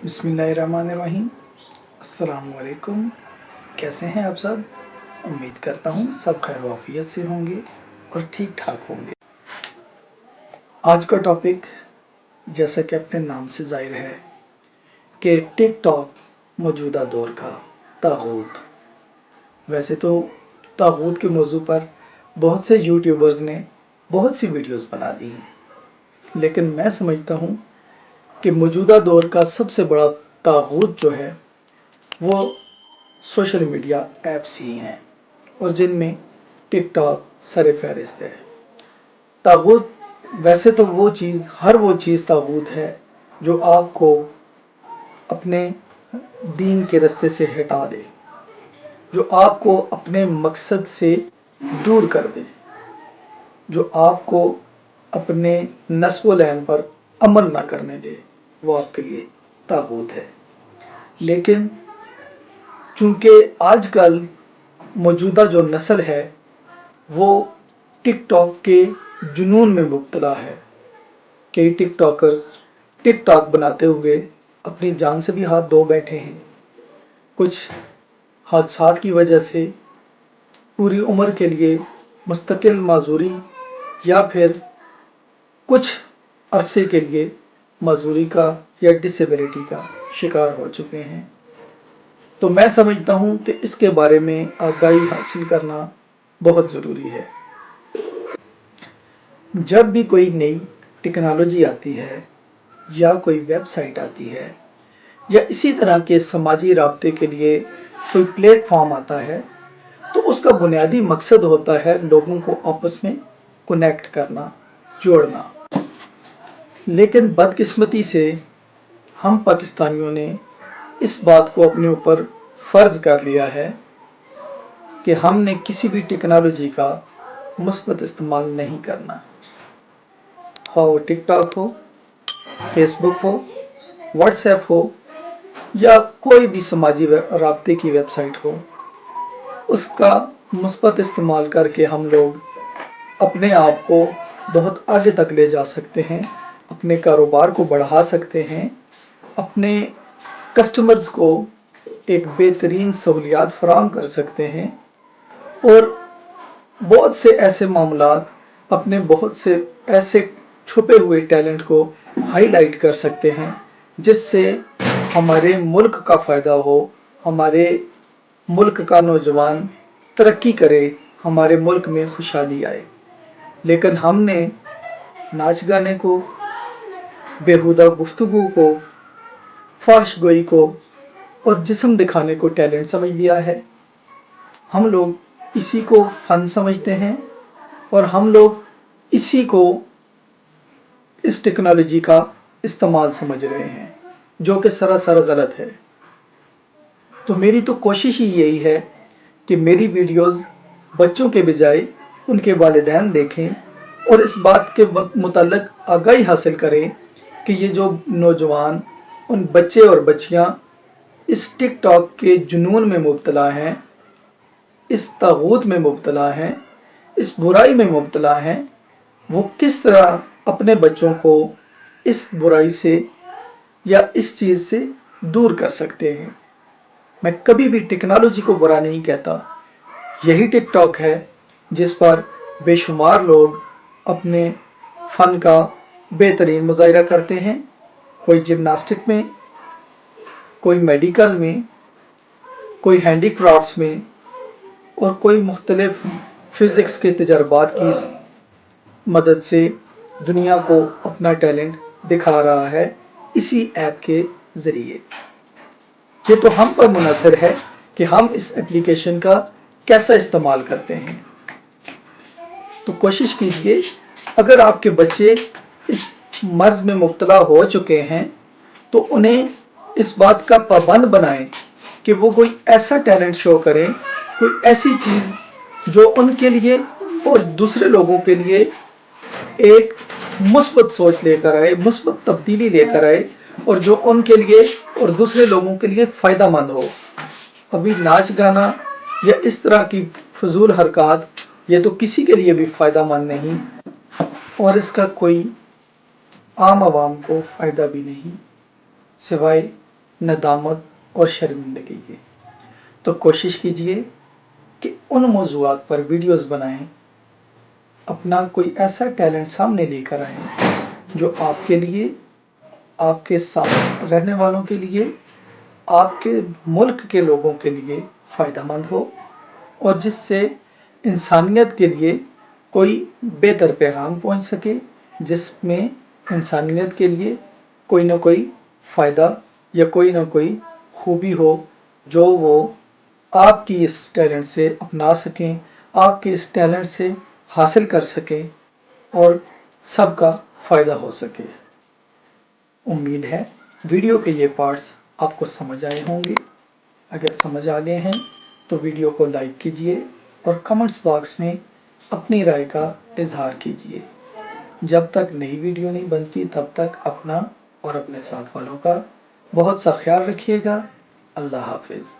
बिस्मिल्लाहिर्रहमानिर्रहीम। अस्सलाम वालेकुम। कैसे हैं आप सब? उम्मीद करता हूँ सब खैर वाफियत से होंगे और ठीक ठाक होंगे। आज का टॉपिक जैसा कि अपने नाम से जाहिर है कि टिकटॉक मौजूदा दौर का तागूत। वैसे तो तागूत के मौजू पर बहुत से यूट्यूबर्स ने बहुत सी वीडियोस बना दी हैं, लेकिन मैं समझता हूँ कि मौजूदा दौर का सबसे बड़ा तागूत जो है वो सोशल मीडिया ऐप्स ही हैं, और जिनमें टिकटॉक सर फहरिस्त है। तागूत वैसे तो हर वो चीज़ तागूत है जो आपको अपने दीन के रास्ते से हटा दे, जो आपको अपने मकसद से दूर कर दे, जो आपको अपने नस्ब लैन पर अमल ना करने दे, वो आपके लिए तागूत है। लेकिन चूंकि आजकल मौजूदा जो नस्ल है वो टिकटॉक के जुनून में मुब्तला है। कई टिकटॉकर्स टिकटॉक बनाते हुए अपनी जान से भी हाथ धो बैठे हैं। कुछ हादसात की वजह से पूरी उम्र के लिए मुस्तकिल माजूरी या फिर कुछ अरसे के लिए माजूरी का या डिसेबिलिटी का शिकार हो चुके हैं। तो मैं समझता हूँ कि इसके बारे में आगाही हासिल करना बहुत ज़रूरी है। जब भी कोई नई टेक्नोलॉजी आती है या कोई वेबसाइट आती है या इसी तरह के समाजी राब्ते के लिए कोई प्लेटफॉर्म आता है, तो उसका बुनियादी मकसद होता है लोगों को आपस में कनेक्ट करना, जोड़ना। लेकिन बदकिस्मती से हम पाकिस्तानियों ने इस बात को अपने ऊपर फ़र्ज कर लिया है कि हमने किसी भी टेक्नोलॉजी का मुस्बत इस्तेमाल नहीं करना। हाँ, वो टिकटॉक हो, फेसबुक हो, व्हाट्सएप हो या कोई भी समाजी राब्ते की वेबसाइट हो, उसका मुस्बत इस्तेमाल करके हम लोग अपने आप को बहुत आगे तक ले जा सकते हैं, अपने कारोबार को बढ़ा सकते हैं, अपने कस्टमर्स को एक बेहतरीन सहूलियात फराहम कर सकते हैं और बहुत से ऐसे मामलात, अपने बहुत से ऐसे छुपे हुए टैलेंट को हाईलाइट कर सकते हैं जिससे हमारे मुल्क का फ़ायदा हो, हमारे मुल्क का नौजवान तरक्की करे, हमारे मुल्क में खुशहाली आए। लेकिन हमने नाच गाने को, बेहुदा गुफ्तगू को, फाश गोई को और जिस्म दिखाने को टैलेंट समझ लिया है। हम लोग इसी को फ़न समझते हैं और हम लोग इसी को इस टेक्नोलॉजी का इस्तेमाल समझ रहे हैं, जो कि सरासर गलत है। तो मेरी तो कोशिश ही यही है कि मेरी वीडियोस बच्चों के बजाय उनके वालिदैन देखें और इस बात के मुताल्लिक आगाही हासिल करें कि ये जो नौजवान, उन बच्चे और बच्चियां इस टिकटॉक के जुनून में मुब्तला हैं, इस तागूत में मुब्तला हैं, इस बुराई में मुब्तला हैं, वो किस तरह अपने बच्चों को इस बुराई से या इस चीज़ से दूर कर सकते हैं। मैं कभी भी टेक्नोलॉजी को बुरा नहीं कहता। यही टिकटॉक है जिस पर बेशुमार लोग अपने फ़न का बेहतरीन मुज़ाहिरा करते हैं। कोई जिम्नास्टिक में, कोई मेडिकल में, कोई हैंडीक्राफ्ट्स में और कोई मुख्तलिफ फ़िज़िक्स के तजर्बात की मदद से दुनिया को अपना टैलेंट दिखा रहा है इसी ऐप के ज़रिए। ये तो हम पर मुनहसर है कि हम इस एप्लीकेशन का कैसा इस्तेमाल करते हैं। तो कोशिश कीजिए, अगर आपके बच्चे इस मर्ज़ में मुब्तला हो चुके हैं तो उन्हें इस बात का पाबंद बनाएं कि वो कोई ऐसा टैलेंट शो करें, कोई ऐसी चीज़ जो उनके लिए और दूसरे लोगों के लिए एक मुस्बत सोच लेकर आए, मुस्बत तब्दीली लेकर आए और जो उनके लिए और दूसरे लोगों के लिए फ़ायदा मंद हो। अभी नाच गाना या इस तरह की फजूल हरकत, ये तो किसी के लिए भी फ़ायदा मंद नहीं और इसका कोई आम आवाम को फ़ायदा भी नहीं, सिवाय ندامت اور شرمندگی کی۔ تو کوشش کیجئے کہ ان موضوعات پر ویڈیوز بنائیں، اپنا کوئی ایسا ٹیلنٹ سامنے لے کر آئیں جو آپ کے لیے، آپ کے ساتھ رہنے والوں کے لیے، آپ کے ملک کے لوگوں کے لیے فائدہ مند ہو، اور جس سے انسانیت کے لیے کوئی بہتر پیغام پہنچ سکے، جس میں انسانیت کے لیے کوئی نہ کوئی فائدہ یا کوئی نہ کوئی خوبی ہو جو وہ آپ کی اس ٹیلنٹ سے اپنا سکیں، آپ کے اس ٹیلنٹ سے حاصل کر سکیں اور سب کا فائدہ ہو سکے۔ امید ہے ویڈیو کے یہ پارٹس آپ کو سمجھ آئے ہوں گے۔ اگر سمجھ آ گئے ہیں تو ویڈیو کو لائک کیجئے اور کمنٹس باکس میں اپنی رائے کا اظہار کیجئے۔ جب تک نئی ویڈیو نہیں بنتی تب تک اپنا اور اپنے ساتھ والوں کا بہت سا خیال رکھیے گا۔ اللہ حافظ۔